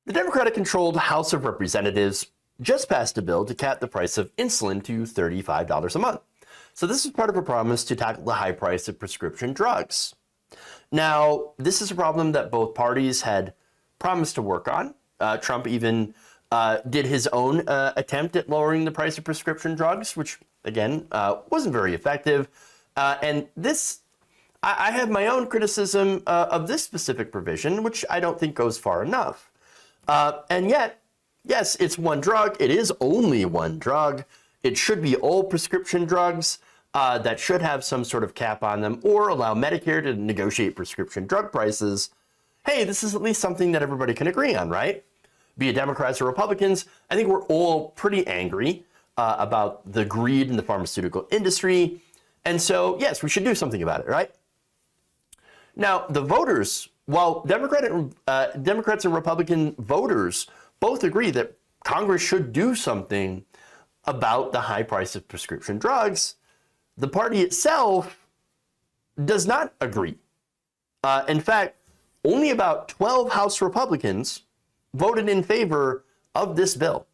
The Democratic-controlled House of Representatives just passed a bill to cap the price of insulin to $35 a month. So this is part of a promise to tackle the high price of prescription drugs. Now, this is a problem that both parties had promised to work on. Trump even did his own attempt at lowering the price of prescription drugs, which, again, wasn't very effective. And this, I have my own criticism of this specific provision, which I don't think goes far enough. And yet, yes, it's one drug. It is only one drug. It should be all prescription drugs that should have some sort of cap on them, or allow Medicare to negotiate prescription drug prices. Hey, this is at least something that everybody can agree on, right? Be it Democrats or Republicans, I think we're all pretty angry about the greed in the pharmaceutical industry. And so, yes, we should do something about it, right? Now, the voters, while Democrats and Republican voters both agree that Congress should do something about the high price of prescription drugs, the party itself does not agree. In fact, only about 12 House Republicans voted in favor of this bill.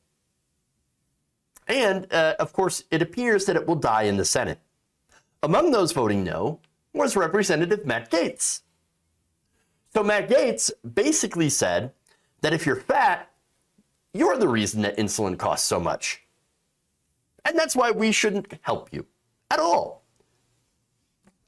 And, of course, it appears that it will die in the Senate. Among those voting no was Representative Matt Gaetz. So Matt Gaetz basically said that if you're fat, you're the reason that insulin costs so much. And that's why we shouldn't help you at all.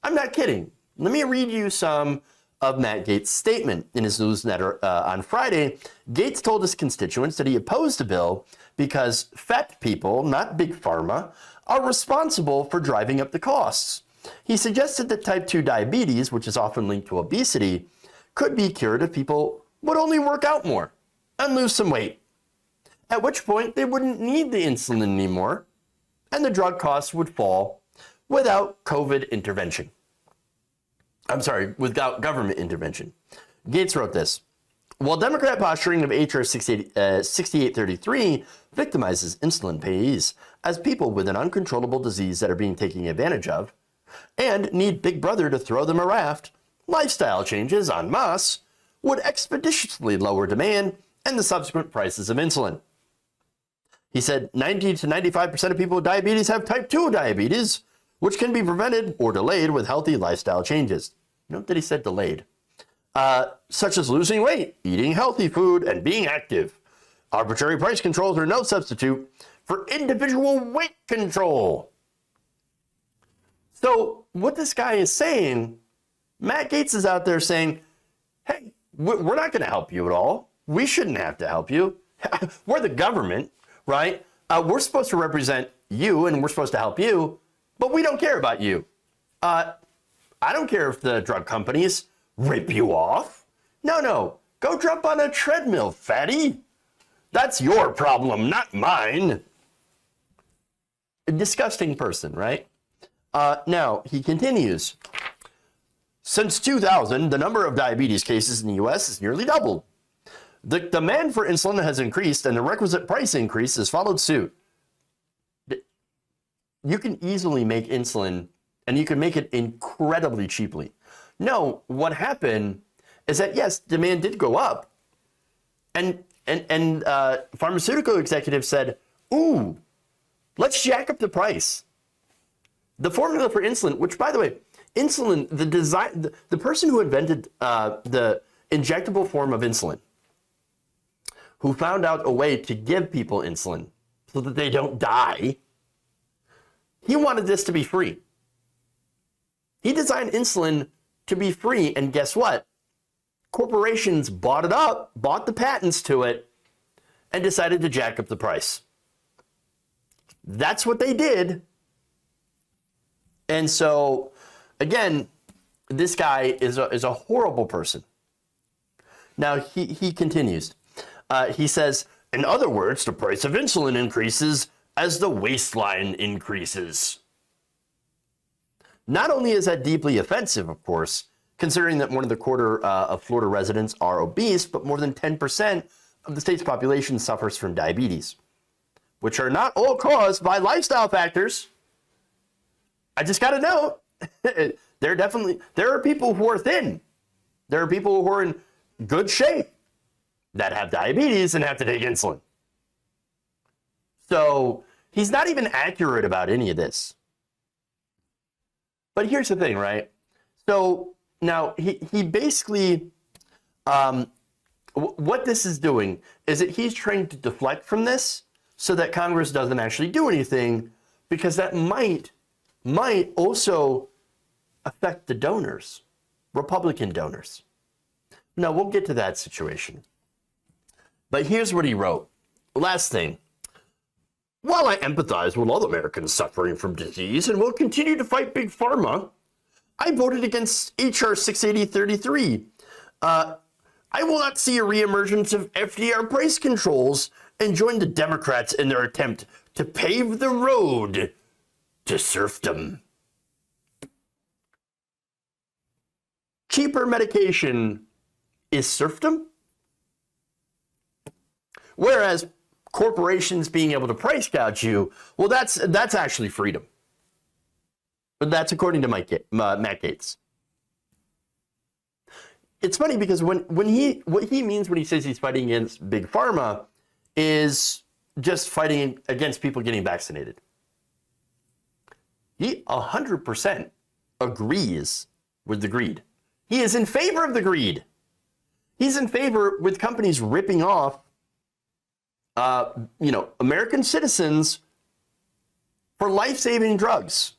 I'm not kidding. Let me read you some of Matt Gaetz' statement. In his newsletter on Friday, Gaetz told his constituents that he opposed the bill because fat people, not big pharma, are responsible for driving up the costs. He suggested that type 2 diabetes, which is often linked to obesity, could be cured if people would only work out more and lose some weight, at which point they wouldn't need the insulin anymore, and the drug costs would fall without COVID intervention. I'm sorry, without government intervention. Gaetz wrote this: while Democrat posturing of H.R. 6833 victimizes insulin payees as people with an uncontrollable disease that are being taken advantage of and need Big Brother to throw them a raft, lifestyle changes en masse would expeditiously lower demand and the subsequent prices of insulin. He said 90 to 95% of people with diabetes have type 2 diabetes, which can be prevented or delayed with healthy lifestyle changes. Note that he said delayed. Such as losing weight, eating healthy food, and being active. Arbitrary price controls are no substitute for individual weight control. So what this guy is saying, Matt Gaetz is out there saying, hey, we're not going to help you at all. We shouldn't have to help you. We're the government, right? We're supposed to represent you and we're supposed to help you, but we don't care about you. I don't care if the drug companies rip you off. No, go jump on a treadmill, fatty. That's your problem, not mine. A disgusting person, right? Now, he continues. Since 2000, the number of diabetes cases in the U.S. has nearly doubled. The demand for insulin has increased, and the requisite price increase has followed suit. You can easily make insulin, and you can make it incredibly cheaply. No, what happened is that, yes, demand did go up, and pharmaceutical executives said, ooh, let's jack up the price. The formula for insulin, which, by the way, insulin, the person who invented the injectable form of insulin, who found out a way to give people insulin so that they don't die, he wanted this to be free. He designed insulin to be free, and guess what? Corporations bought it up, bought the patents to it, and decided to jack up the price. That's what they did. And so, again, this guy is a horrible person. Now, he continues. He says, in other words, the price of insulin increases as the waistline increases. Not only is that deeply offensive, of course, considering that 1.25% of Florida residents are obese, but more than 10% of the state's population suffers from diabetes, which are not all caused by lifestyle factors. I just got to note, there are people who are thin. There are people who are in good shape. that have diabetes and have to take insulin. So he's not even accurate about any of this. But here's the thing, right? So now he basically, what this is doing is that he's trying to deflect from this so that Congress doesn't actually do anything, because that might also affect the donors, Republican donors. Now, we'll get to that situation. But here's what he wrote. Last thing. While I empathize with all Americans suffering from disease and will continue to fight Big Pharma, I voted against H.R. 680-33. I will not see a reemergence of FDR price controls and join the Democrats in their attempt to pave the road to serfdom. Cheaper medication is serfdom, whereas corporations being able to price gouge you, well, that's actually freedom. But that's according to Matt Gaetz. It's funny because what he means when he says he's fighting against Big Pharma is just fighting against people getting vaccinated. He 100% agrees with the greed. He is in favor of the greed. He's in favor with companies ripping off, American citizens for life-saving drugs.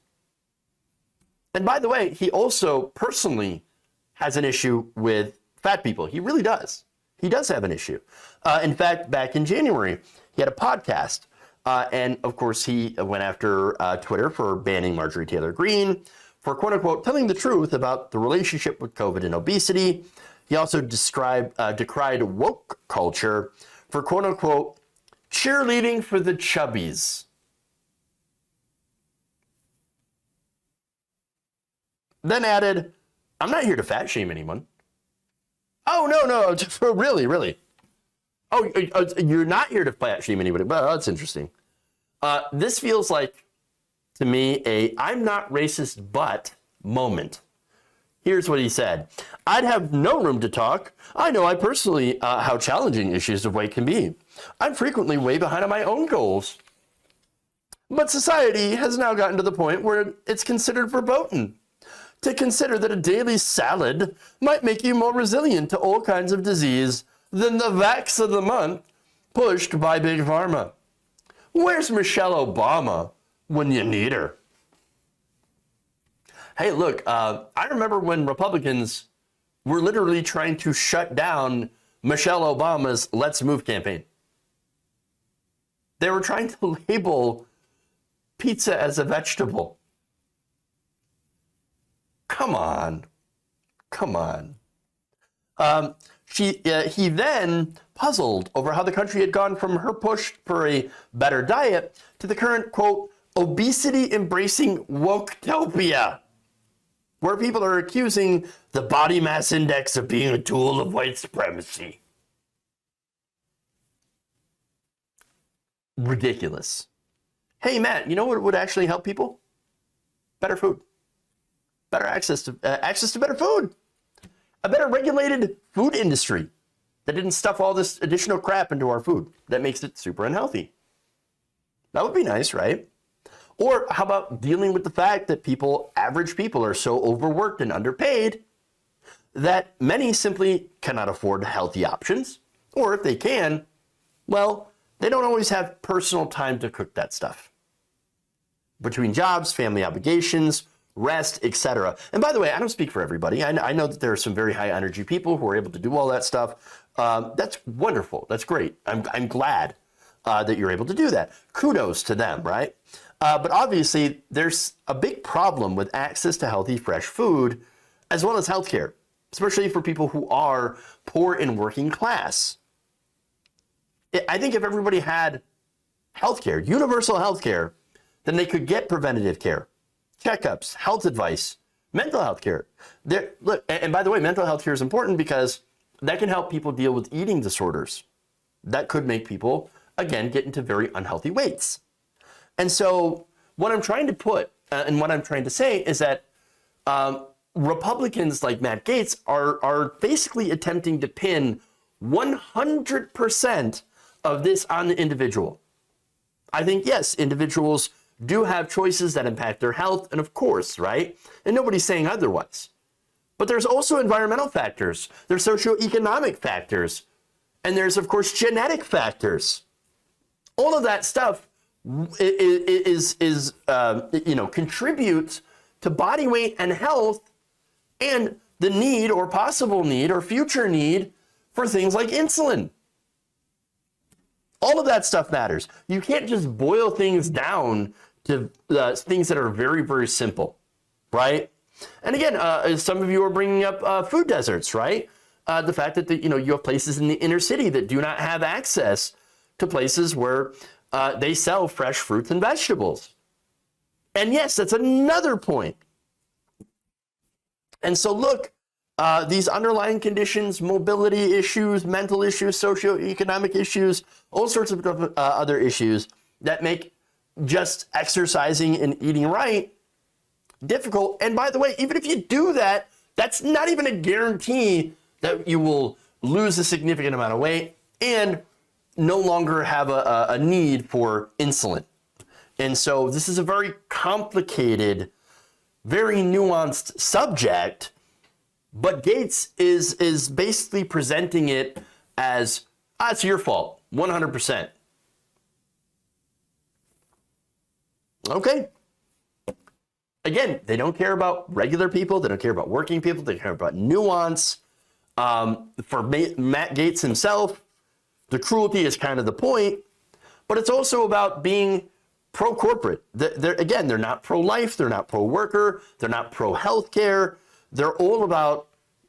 And by the way, he also personally has an issue with fat people. He really does. He does have an issue. In fact, back in January, he had a podcast. And of course, he went after Twitter for banning Marjorie Taylor Greene for, quote unquote, telling the truth about the relationship with COVID and obesity. He also decried woke culture for, quote unquote, cheerleading for the chubbies. Then added, I'm not here to fat shame anyone. Oh, no, really. Oh, you're not here to fat shame anybody. Well, that's interesting. This feels like, to me, a I'm not racist but moment. Here's what he said. I'd have no room to talk. I know personally how challenging issues of weight can be. I'm frequently way behind on my own goals. But society has now gotten to the point where it's considered verboten to consider that a daily salad might make you more resilient to all kinds of disease than the vax of the month pushed by Big Pharma. Where's Michelle Obama when you need her? Hey, look, I remember when Republicans were literally trying to shut down Michelle Obama's Let's Move campaign. They were trying to label pizza as a vegetable. Come on. He then puzzled over how the country had gone from her push for a better diet to the current, quote, obesity-embracing woketopia, where people are accusing the body mass index of being a tool of white supremacy. Ridiculous. Hey, Matt, you know what would actually help people? Better food. Better access to better food. A better regulated food industry that didn't stuff all this additional crap into our food that makes it super unhealthy. That would be nice, right? Or how about dealing with the fact that average people are so overworked and underpaid that many simply cannot afford healthy options, or if they can, well, they don't always have personal time to cook that stuff. Between jobs, family obligations, rest, etc. And by the way, I don't speak for everybody. I know that there are some very high energy people who are able to do all that stuff. That's wonderful. That's great. I'm glad that you're able to do that. Kudos to them, right? But obviously, there's a big problem with access to healthy, fresh food, as well as healthcare, especially for people who are poor and working class. I think if everybody had healthcare, universal healthcare, then they could get preventative care, checkups, health advice, mental health care. Look, and by the way, mental health care is important because that can help people deal with eating disorders. That could make people, again, get into very unhealthy weights. And so what I'm trying to put and what I'm trying to say is that Republicans like Matt Gaetz are basically attempting to pin 100% of this on the individual. I think, yes, individuals do have choices that impact their health, and of course, right? And nobody's saying otherwise. But there's also environmental factors, there's socioeconomic factors, and there's, of course, genetic factors. All of that stuff contributes to body weight and health and the need or possible need or future need for things like insulin. All of that stuff matters. You can't just boil things down to things that are very, very simple, right? And again, some of you are bringing up food deserts, right? The fact that you have places in the inner city that do not have access to places where they sell fresh fruits and vegetables. And yes, that's another point. And so look, these underlying conditions, mobility issues, mental issues, socioeconomic issues, all sorts of other issues that make just exercising and eating right difficult. And by the way, even if you do that, that's not even a guarantee that you will lose a significant amount of weight and no longer have a need for insulin. And so this is a very complicated, very nuanced subject, but Gaetz is basically presenting it as, it's your fault, 100%. Okay. Again, they don't care about regular people. They don't care about working people. They care about nuance. For Matt Gaetz himself, the cruelty is kind of the point, but it's also about being pro-corporate. They're not pro-life. They're not pro-worker. They're not pro-healthcare. They're all about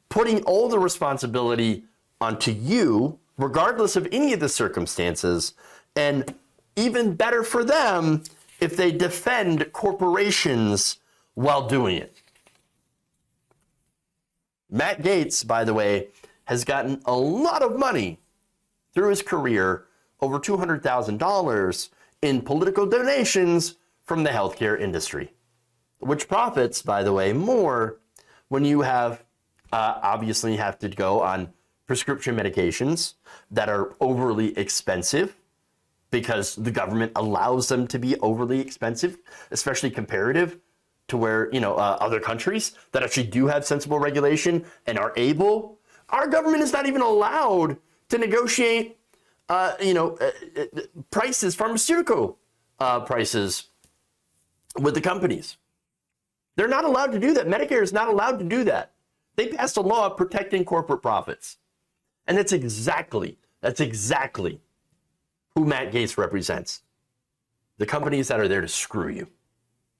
putting all the responsibility onto you, regardless of any of the circumstances, and even better for them if they defend corporations while doing it. Matt Gaetz, by the way, has gotten a lot of money through his career, over $200,000 in political donations from the healthcare industry, which profits, by the way, more when you have obviously have to go on prescription medications that are overly expensive because the government allows them to be overly expensive, especially comparative to where, other countries that actually do have sensible regulation and are able. Our government is not even allowed to negotiate, prices, pharmaceutical prices with the companies. They're not allowed to do that. Medicare is not allowed to do that. They passed a law protecting corporate profits. And that's exactly who Matt Gaetz represents. The companies that are there to screw you.